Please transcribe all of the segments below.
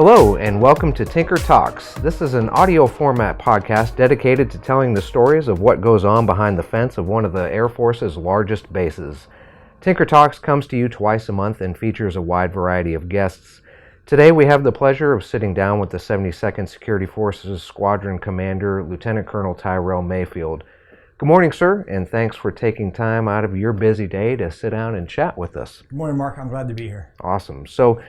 Hello, and welcome to Tinker Talks. This is an audio format podcast dedicated to telling the stories of what goes on behind the fence of one of the Air Force's largest bases. Tinker Talks comes to you twice a month and features a wide variety of guests. Today we have the pleasure of sitting down with the 72nd Security Forces Squadron Commander, Lieutenant Colonel Tyrell Mayfield. Good morning, sir, and thanks for taking time out of your busy day to sit down and chat with us. Good morning, Mark. I'm glad to be here. Awesome. So,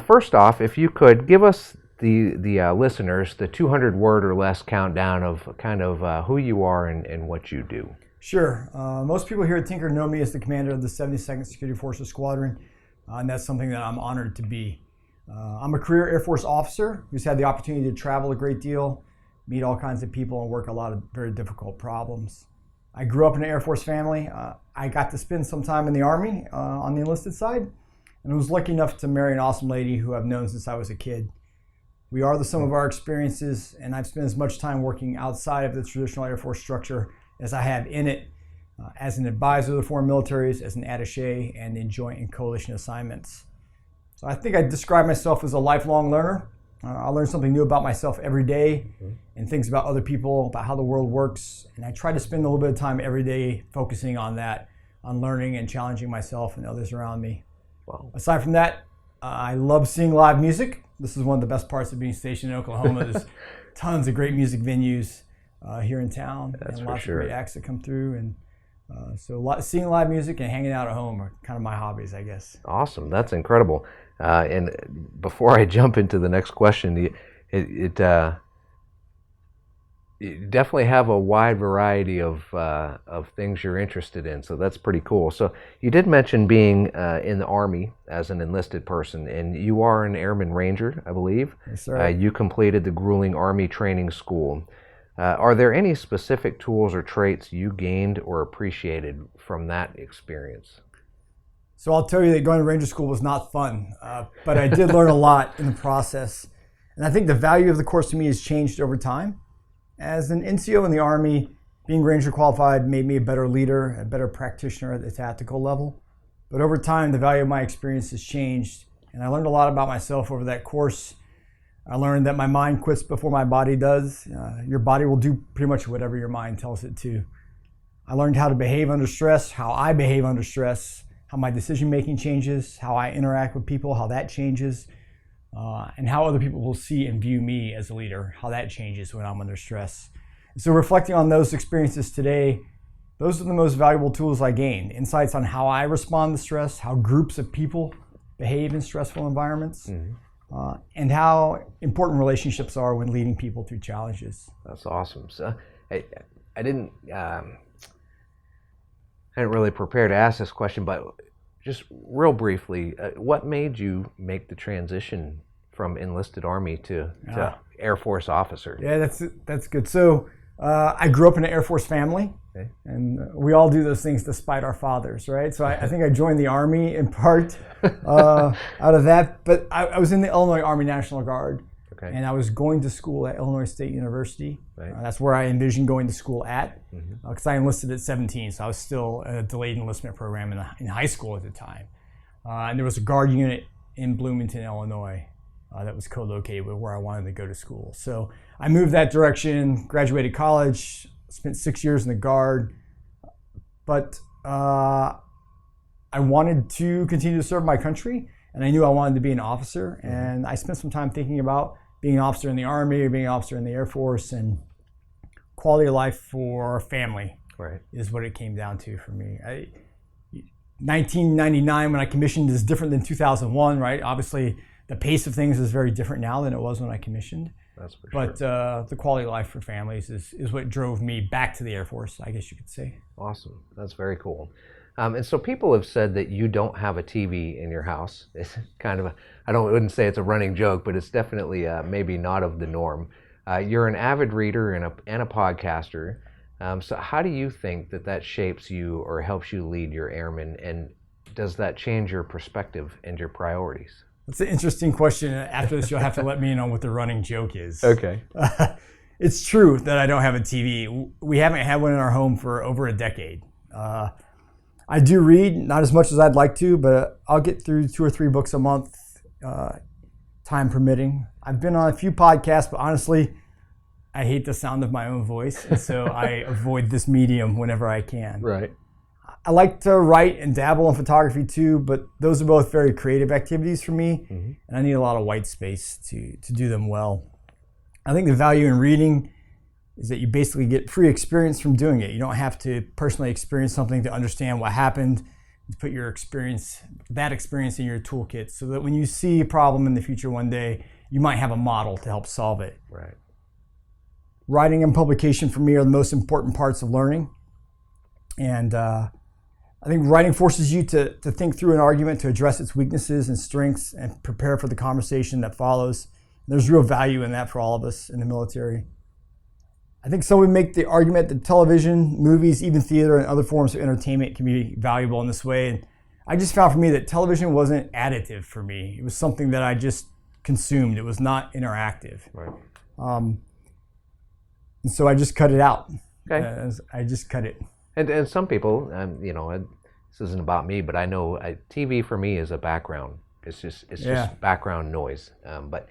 first off, if you could give us the listeners the 200-word or less countdown of kind of who you are and what you do. Sure. Most people here at Tinker know me as the commander of the 72nd Security Forces Squadron, and that's something that I'm honored to be. I'm a career Air Force officer who's had the opportunity to travel a great deal, meet all kinds of people, and work a lot of very difficult problems. I grew up in an Air Force family. I got to spend some time in the Army on the enlisted side, and I was lucky enough to marry an awesome lady who I've known since I was a kid. We are the sum of our experiences, and I've spent as much time working outside of the traditional Air Force structure as I have in it, as an advisor to the foreign militaries, as an attaché, and in joint and coalition assignments. So I think I describe myself as a lifelong learner. I learn something new about myself every day and things about other people, about how the world works. And I try to spend a little bit of time every day focusing on that, on learning and challenging myself and others around me. Wow. Aside from that, I love seeing live music. This is one of the best parts of being stationed in Oklahoma. There's tons of great music venues here in town. That's and for lots sure. of great acts that come through. And so seeing live music and hanging out at home are kind of my hobbies, I guess. Awesome. That's incredible. And before I jump into the next question, you definitely have a wide variety of things you're interested in, so that's pretty cool. So you did mention being in the Army as an enlisted person, and you are an Airman Ranger, I believe. Yes, sir. You completed the grueling Army training school. Are there any specific tools or traits you gained or appreciated from that experience? So I'll tell you that going to Ranger School was not fun, but I did learn a lot in the process. And I think the value of the course to me has changed over time. As an NCO in the Army, being Ranger qualified made me a better leader, a better practitioner at the tactical level. But over time, the value of my experience has changed, and I learned a lot about myself over that course. I learned that my mind quits before my body does. Your body will do pretty much whatever your mind tells it to. I learned how to behave under stress, how I behave under stress, how my decision-making changes, how I interact with people, how that changes, and how other people will see and view me as a leader, how that changes when I'm under stress. And so reflecting on those experiences today, those are the most valuable tools I gained. Insights on how I respond to stress, how groups of people behave in stressful environments, and how important relationships are when leading people through challenges. That's awesome. So I didn't really prepare to ask this question, but just real briefly, what made you make the transition from enlisted Army to Air Force officer? Yeah, that's good. So I grew up in an Air Force family, okay, and we all do those things despite our fathers, right? So I think I joined the Army in part out of that, but I was in the Illinois Army National Guard. okay, And I was going to school at Illinois State University. Right. That's where I envisioned going to school at, because I enlisted at 17, so I was still in a delayed enlistment program in high school at the time. And there was a guard unit in Bloomington, Illinois, that was co-located with where I wanted to go to school. So I moved that direction, graduated college, spent 6 years in the Guard, but I wanted to continue to serve my country, and I knew I wanted to be an officer, and I spent some time thinking about being an officer in the Army or being an officer in the Air Force, and quality of life for family is what it came down to for me. 1999 when I commissioned is different than 2001, right? Obviously, the pace of things is very different now than it was when I commissioned. That's for But sure. the quality of life for families is what drove me back to the Air Force, I guess you could say. Awesome. That's very cool. And so people have said that you don't have a TV in your house. It's kind of I wouldn't say it's a running joke, but it's definitely maybe not of the norm. You're an avid reader and a podcaster. So how do you think that shapes you or helps you lead your airmen? And does that change your perspective and your priorities? That's an interesting question. After this, you'll have to let me know what the running joke is. Okay. It's true that I don't have a TV. We haven't had one in our home for over a decade. I do read, not as much as I'd like to, but I'll get through 2 or 3 books a month. time permitting. I've been on a few podcasts, but honestly, I hate the sound of my own voice, and so I avoid this medium whenever I can. Right. I like to write and dabble in photography too, but those are both very creative activities for me, and I need a lot of white space to do them well. I think the value in reading is that you basically get free experience from doing it. You don't have to personally experience something to understand what happened, to put that experience in your toolkit, so that when you see a problem in the future one day, you might have a model to help solve it. Right. Writing and publication for me are the most important parts of learning. And I think writing forces you to think through an argument, to address its weaknesses and strengths, and prepare for the conversation that follows. There's real value in that for all of us in the military. I think some would make the argument that television, movies, even theater and other forms of entertainment can be valuable in this way. And I just found for me that television wasn't additive for me. It was something that I just consumed. It was not interactive. Right. And so I just cut it out. Okay. I just cut it. And some people, this isn't about me, but I know TV for me is a background. It's just background noise. But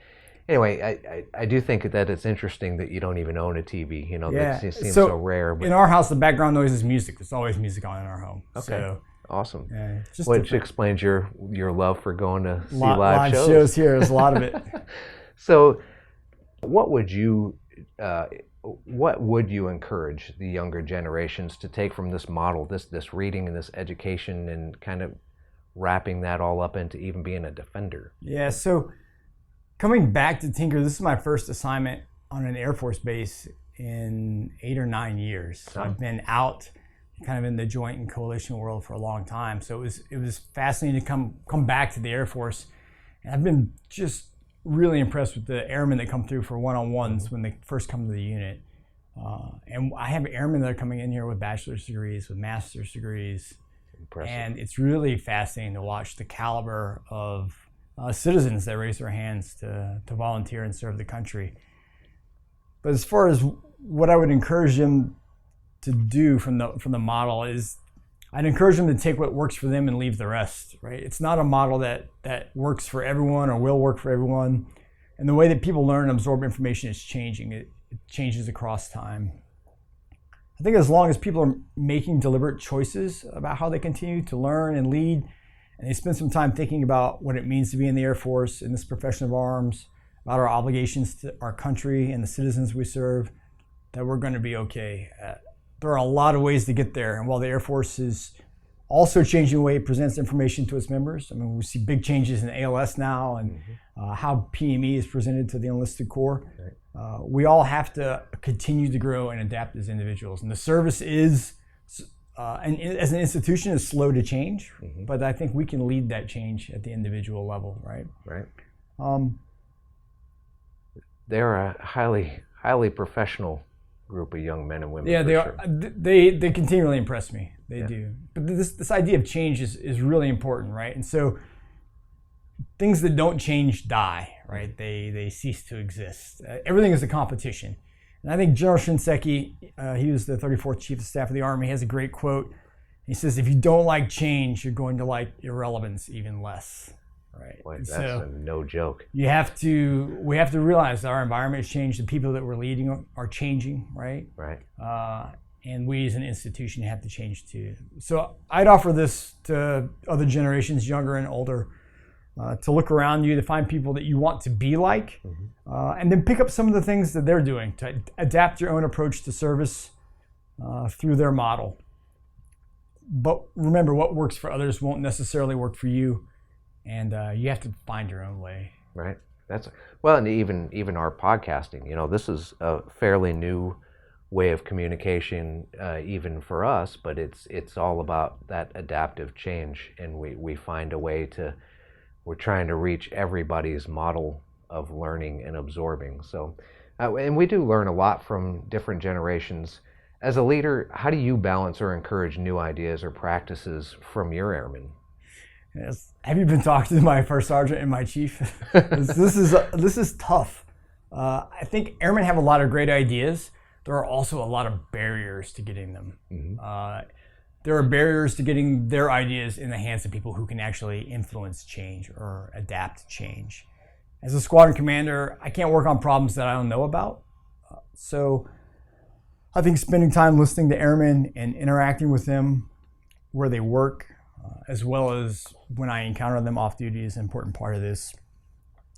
anyway, I do think that it's interesting that you don't even own a TV. That seems so rare. But in our house, the background noise is music. There's always music on in our home. Okay. So, awesome. Which explains your love for going to see live shows here. There's a lot of it. So, what would you encourage the younger generations to take from this model, this reading and this education, and kind of wrapping that all up into even being a defender? Yeah, so coming back to Tinker, this is my first assignment on an Air Force base in 8 or 9 years. So I've been out kind of in the joint and coalition world for a long time. So it was fascinating to come back to the Air Force. And I've been just really impressed with the airmen that come through for one-on-ones when they first come to the unit. And I have airmen that are coming in here with bachelor's degrees, with master's degrees. Impressive. And it's really fascinating to watch the caliber of citizens that raise their hands to volunteer and serve the country. But as far as what I would encourage them to do from the model is, I'd encourage them to take what works for them and leave the rest, right? It's not a model that works for everyone or will work for everyone. And the way that people learn and absorb information is changing. It changes across time. I think as long as people are making deliberate choices about how they continue to learn and lead, and they spend some time thinking about what it means to be in the Air Force, in this profession of arms, about our obligations to our country and the citizens we serve, that we're going to be okay. There are a lot of ways to get there. And while the Air Force is also changing the way it presents information to its members, I mean, we see big changes in ALS now and how PME is presented to the enlisted corps. Right. We all have to continue to grow and adapt as individuals. And the service is, as an institution, is slow to change, but I think we can lead that change at the individual level, right? Right. They're a highly professional group of young men and women. Yeah, they are. They continually impress me. They do. But this idea of change is really important, right? And so things that don't change die, right? They cease to exist. Everything is a competition. And I think General Shinseki, he was the 34th Chief of Staff of the Army, has a great quote. He says, if you don't like change, you're going to like irrelevance even less. Right. Boy, that's no joke. We have to realize that our environment has changed. The people that we're leading are changing, right? Right. And we as an institution have to change too. So I'd offer this to other generations, younger and older, to look around you, to find people that you want to be like, and then pick up some of the things that they're doing, to adapt your own approach to service through their model. But remember, what works for others won't necessarily work for you. And you have to find your own way. Right. And even our podcasting. This is a fairly new way of communication, even for us. But it's all about that adaptive change, and we find a way to. We're trying to reach everybody's model of learning and absorbing. So, and we do learn a lot from different generations. As a leader, how do you balance or encourage new ideas or practices from your airmen? Yes. Have you been talking to my first sergeant and my chief? This is tough. I think airmen have a lot of great ideas. There are also a lot of barriers to getting them. There are barriers to getting their ideas in the hands of people who can actually influence change or adapt change. As a squadron commander, I can't work on problems that I don't know about. So I think spending time listening to airmen and interacting with them where they work, as well as when I encounter them off duty, is an important part of this.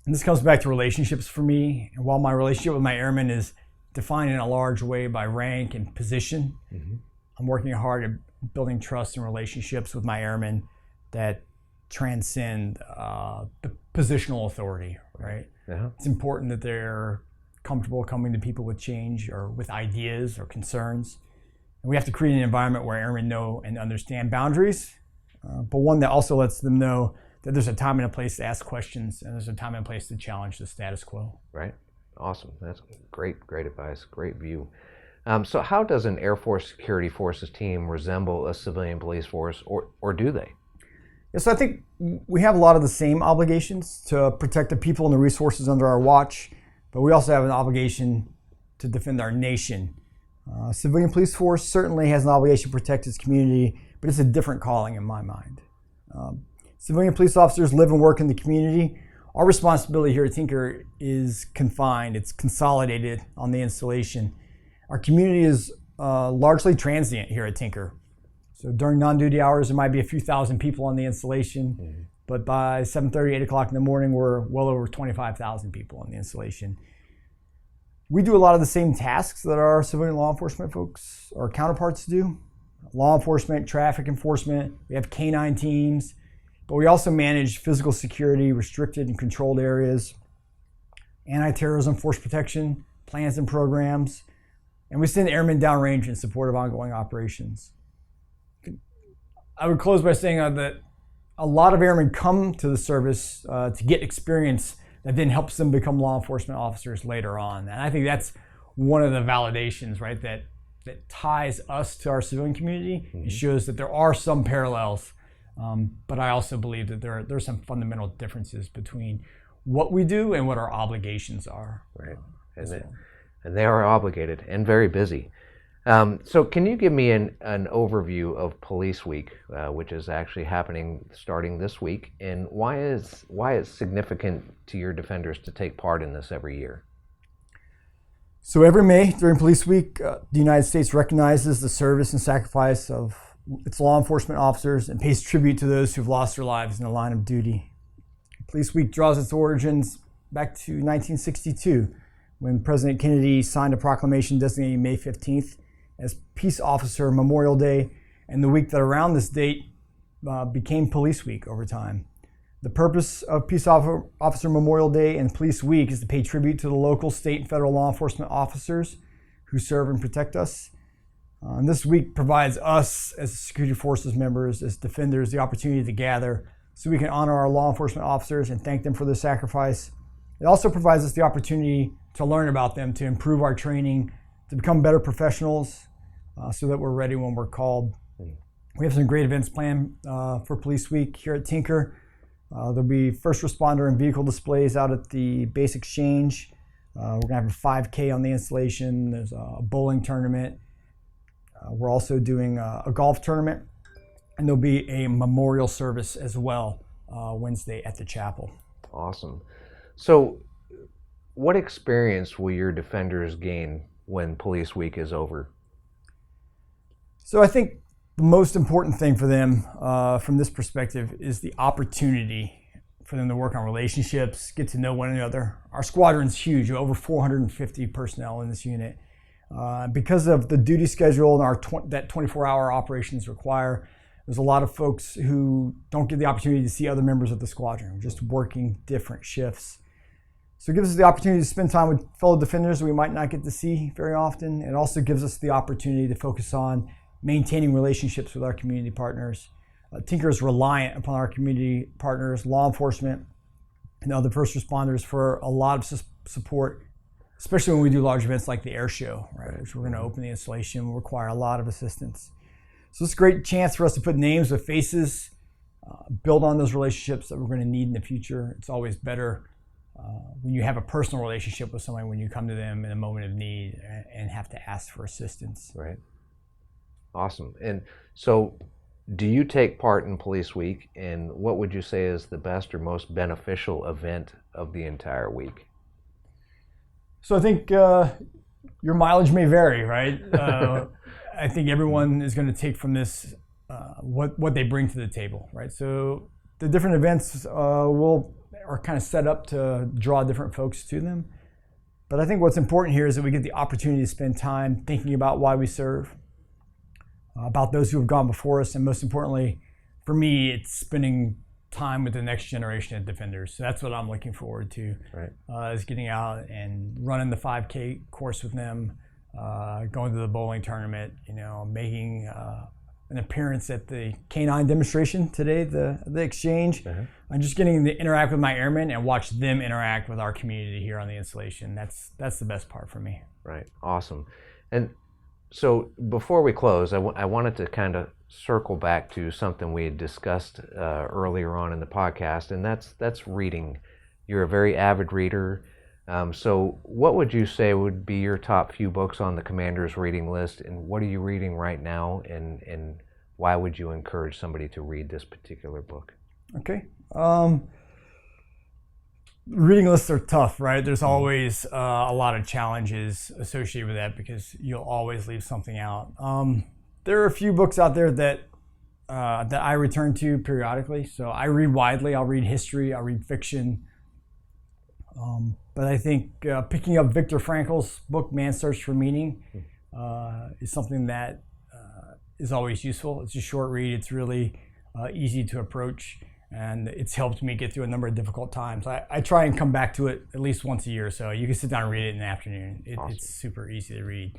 And this comes back to relationships for me. And while my relationship with my airmen is defined in a large way by rank and position, I'm working hard at building trust and relationships with my airmen that transcend the positional authority, right? It's important that they're comfortable coming to people with change or with ideas or concerns. And we have to create an environment where airmen know and understand boundaries, but one that also lets them know that there's a time and a place to ask questions, and there's a time and a place to challenge the status quo. Right. Awesome. That's great advice. Great view. So how does an Air Force Security Forces team resemble a civilian police force, or do they? Yes, I think we have a lot of the same obligations to protect the people and the resources under our watch, but we also have an obligation to defend our nation. Civilian police force certainly has an obligation to protect its community, but it's a different calling in my mind. Civilian police officers live and work in the community. Our responsibility here at Tinker is confined, it's consolidated on the installation. Our community is largely transient here at Tinker. So during non-duty hours, there might be a few thousand people on the installation, but by 7:30, 8 o'clock in the morning, we're well over 25,000 people on the installation. We do a lot of the same tasks that our civilian law enforcement folks, our counterparts, do. Law enforcement, traffic enforcement, we have canine teams, but we also manage physical security, restricted and controlled areas, anti-terrorism, force protection, plans and programs, and we send airmen downrange in support of ongoing operations. I would close by saying that a lot of airmen come to the service to get experience that then helps them become law enforcement officers later on. And I think that's one of the validations, right, that ties us to our civilian community. It shows that there are some parallels, but I also believe that there are some fundamental differences between what we do and what our obligations are. Right, and they are obligated and very busy. So can you give me an overview of Police Week, which is actually happening starting this week, and why it's significant to your defenders to take part in this every year? So every May during Police Week, the United States recognizes the service and sacrifice of its law enforcement officers and pays tribute to those who've lost their lives in the line of duty. Police Week draws its origins back to 1962, when President Kennedy signed a proclamation designating May 15th as Peace Officer Memorial Day, and the week that around this date became Police Week over time. The purpose of Peace Officer Memorial Day and Police Week is to pay tribute to the local, state, and federal law enforcement officers who serve and protect us. And this week provides us as security forces members, as defenders, the opportunity to gather so we can honor our law enforcement officers and thank them for their sacrifice. It also provides us the opportunity to learn about them, to improve our training, to become better professionals, so that we're ready when we're called. We have some great events planned for Police Week here at Tinker. There'll be first responder and vehicle displays out at the base exchange. We're gonna have a 5K on the installation. There's a bowling tournament. We're also doing a golf tournament, and there'll be a memorial service as well Wednesday at the chapel. Awesome. So what experience will your defenders gain when Police Week is over? So I think the most important thing for them from this perspective is the opportunity for them to work on relationships, get to know one another. Our squadron's huge, over 450 personnel in this unit. Because of the duty schedule and that 24-hour operations require, there's a lot of folks who don't get the opportunity to see other members of the squadron, just working different shifts. So it gives us the opportunity to spend time with fellow defenders we might not get to see very often. It also gives us the opportunity to focus on maintaining relationships with our community partners. Tinker is reliant upon our community partners, law enforcement, and other first responders for a lot of support, especially when we do large events like the air show, right? Which we're going to open the installation, will require a lot of assistance. So it's a great chance for us to put names with faces, build on those relationships that we're going to need in the future. It's always better when you have a personal relationship with someone when you come to them in a moment of need and have to ask for assistance. Right. Awesome. And so Do you take part in Police Week, and what would you say is the best or most beneficial event of the entire week? So I think your mileage may vary, right? I think everyone is going to take from this what they bring to the table, right? So the different events are kind of set up to draw different folks to them. But I think what's important here is that we get the opportunity to spend time thinking about why we serve, about those who have gone before us, and most importantly, for me, it's spending time with the next generation of defenders. So that's what I'm looking forward to, right. Is getting out and running the 5K course with them, going to the bowling tournament, making an appearance at the K9 demonstration today, the exchange. I'm just getting to interact with my airmen and watch them interact with our community here on the installation. That's the best part for me. Right, awesome. And so before we close, I wanted to kind of circle back to something we had discussed earlier on in the podcast, and that's reading. You're a very avid reader. So what would you say would be your top few books on the commander's reading list, and what are you reading right now, and why would you encourage somebody to read this particular book? Okay. Reading lists are tough, right? There's always a lot of challenges associated with that because you'll always leave something out. There are a few books out there that I return to periodically. So I read widely. I'll read history. I'll read fiction. But I think picking up Viktor Frankl's book, Man's Search for Meaning, is something that is always useful. It's a short read. It's really easy to approach. And it's helped me get through a number of difficult times. I try and come back to it at least once a year, so you can sit down and read it in the afternoon. Awesome. It's super easy to read.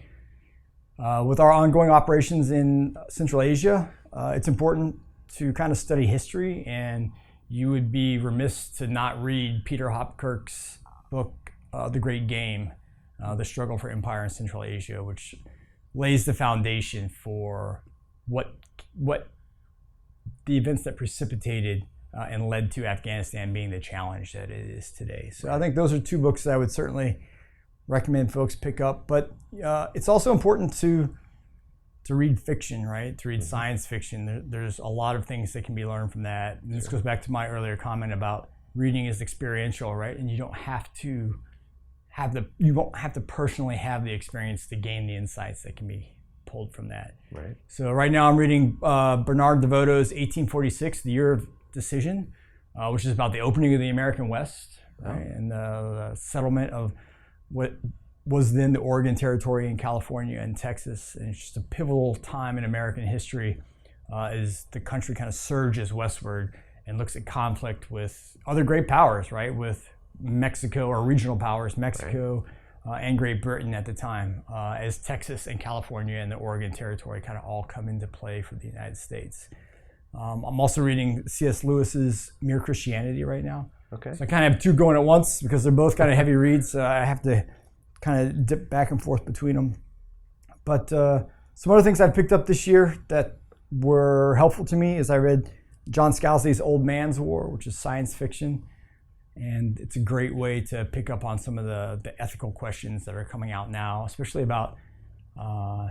With our ongoing operations in Central Asia, it's important to kind of study history, and you would be remiss to not read Peter Hopkirk's book, The Great Game, The Struggle for Empire in Central Asia, which lays the foundation for what the events that precipitated and led to Afghanistan being the challenge that it is today. So I think those are two books that I would certainly recommend folks pick up. But it's also important to read fiction, right? To read science fiction. There's a lot of things that can be learned from that. And this goes back to my earlier comment about reading is experiential, right? And you don't have to you won't have to personally have the experience to gain the insights that can be pulled from that. Right. So right now I'm reading Bernard DeVoto's 1846, The Year of Decision, which is about the opening of the American West, right? And the settlement of what was then the Oregon Territory in California and Texas. And it's just a pivotal time in American history as the country kind of surges westward and looks at conflict with other great powers, right? With Mexico, or regional powers, Mexico, and Great Britain at the time, as Texas and California and the Oregon Territory kind of all come into play for the United States. I'm also reading C.S. Lewis's Mere Christianity right now. Okay. So I kind of have two going at once because they're both kind of heavy reads. So I have to kind of dip back and forth between them. But some other things I've picked up this year that were helpful to me is I read John Scalzi's Old Man's War, which is science fiction. And it's a great way to pick up on some of the ethical questions that are coming out now, especially about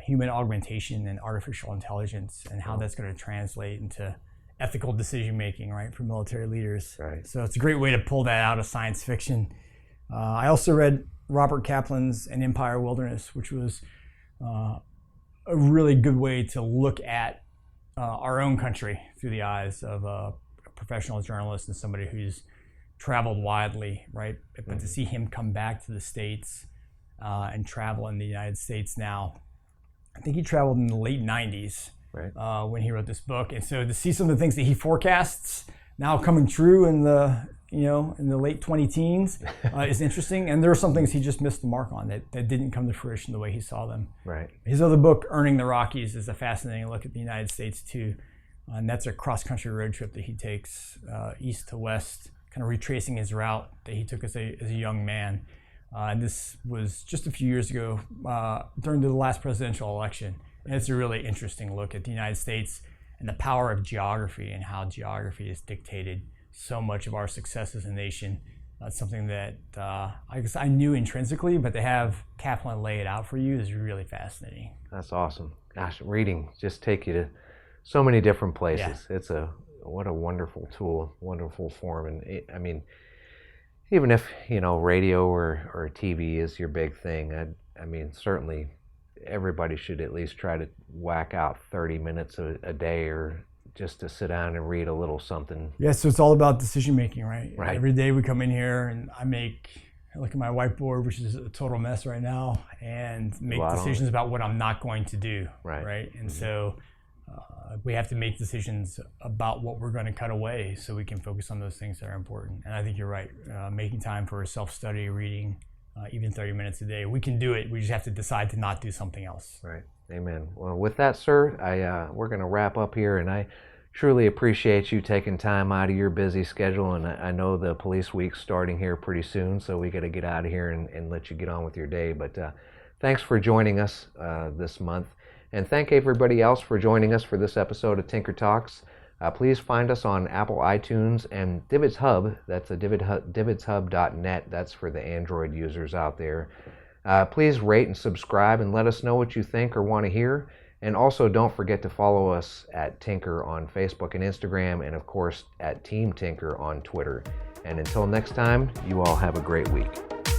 human augmentation and artificial intelligence and how that's going to translate into ethical decision making, right, for military leaders. Right. So it's a great way to pull that out of science fiction. I also read Robert Kaplan's An Empire Wilderness, which was a really good way to look at our own country through the eyes of a professional journalist and somebody who's traveled widely, right? But to see him come back to the States and travel in the United States now, I think he traveled in the late 90s, right, when he wrote this book. And so to see some of the things that he forecasts now coming true in the late 20-teens is interesting. And there are some things he just missed the mark on that didn't come to fruition the way he saw them. Right. His other book, Earning the Rockies, is a fascinating look at the United States too. And that's a cross-country road trip that he takes east to west, kind of retracing his route that he took as a young man. And this was just a few years ago during the last presidential election. And it's a really interesting look at the United States and the power of geography and how geography has dictated so much of our success as a nation. That's something that I guess I knew intrinsically, but to have Kaplan lay it out for you is really fascinating. That's awesome. Gosh, reading just take you to so many different places. Yeah. What a wonderful tool, wonderful form. And I mean, even if, radio or TV is your big thing, I mean, certainly everybody should at least try to whack out 30 minutes a day, or just to sit down and read a little something. Yeah, so it's all about decision making, right? Right. Every day we come in here and I look at my whiteboard, which is a total mess right now, and make decisions about what I'm not going to do. Right. And so we have to make decisions about what we're going to cut away so we can focus on those things that are important. And I think you're right. Making time for self-study, reading, even 30 minutes a day. We can do it. We just have to decide to not do something else. Right. Amen. Well, with that, sir, we're going to wrap up here, and I truly appreciate you taking time out of your busy schedule. And I know the police week's starting here pretty soon, so we got to get out of here and let you get on with your day. But thanks for joining us this month. And thank everybody else for joining us for this episode of Tinker Talks. Please find us on Apple iTunes and Divots Hub. That's divotshub.net. That's for the Android users out there. Please rate and subscribe and let us know what you think or want to hear. And also don't forget to follow us at Tinker on Facebook and Instagram, and of course at Team Tinker on Twitter. And until next time, you all have a great week.